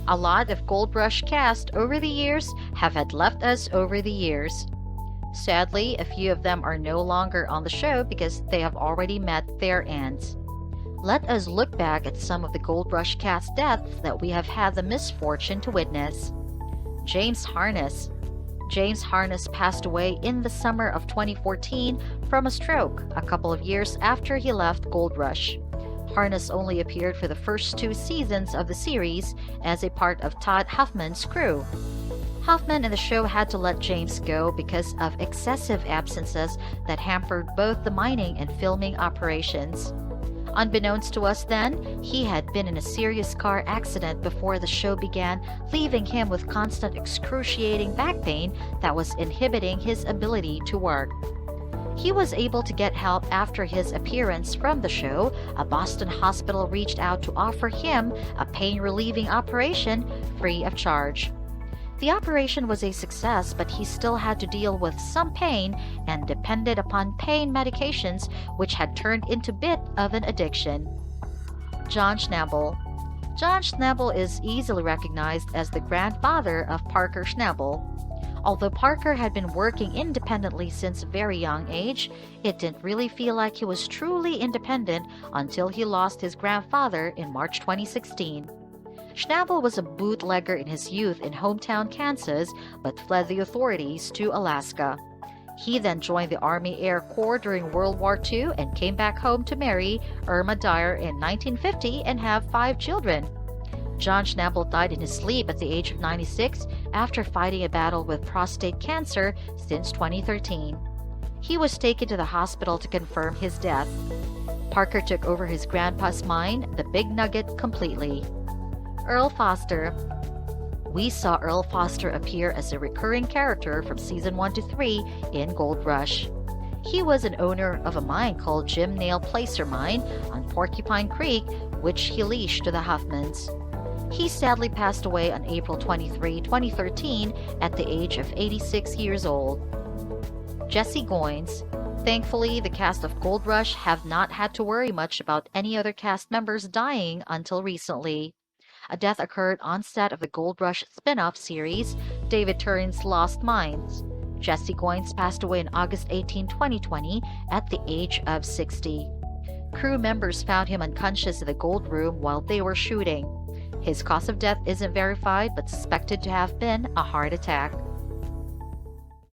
A lot of Gold Rush cast over the years have had left us over the years. Sadly, a few of them are no longer on the show because they have already met their ends. Let us look back at some of the Gold Rush cast deaths that we have had the misfortune to witness. James Harness. James Harness passed away in the summer of 2014 from a stroke, a couple of years after he left Gold Rush. Harness only appeared for the first 2 seasons of the series as a part of Todd Huffman's crew. Huffman and the show had to let James go because of excessive absences that hampered both the mining and filming operations. Unbeknownst to us then, he had been in a serious car accident before the show began, leaving him with constant excruciating back pain that was inhibiting his ability to work. He was able to get help after his appearance from the show. A Boston hospital reached out to offer him a pain-relieving operation free of charge. The operation was a success, but he still had to deal with some pain and depended upon pain medications, which had turned into a bit of an addiction. John Schnabel. John Schnabel is easily recognized as the grandfather of Parker Schnabel. Although Parker had been working independently since a very young age, it didn't really feel like he was truly independent until he lost his grandfather in March 2016. Schnabel was a bootlegger in his youth in hometown Kansas, but fled the authorities to Alaska. He then joined the Army Air Corps during World War II and came back home to marry Irma Dyer in 1950 and have 5 children. John Schnabel died in his sleep at the age of 96 after fighting a battle with prostate cancer since 2013. He was taken to the hospital to confirm his death. Parker took over his grandpa's mine, the Big Nugget, completely. Earl Foster. We saw Earl Foster appear as a recurring character from season 1 to 3 in Gold Rush. He was an owner of a mine called Jim Nail Placer Mine on Porcupine Creek, which he leased to the Huffmans. He sadly passed away on April 23, 2013 at the age of 86 years old. Jesse Goines. Thankfully, the cast of Gold Rush have not had to worry much about any other cast members dying until recently. A death occurred on set of the Gold Rush spin-off series, David Turin's Lost Mines. Jesse Goines passed away on August 18, 2020 at the age of 60. Crew members found him unconscious in the Gold Room while they were shooting. His cause of death isn't verified but suspected to have been a heart attack.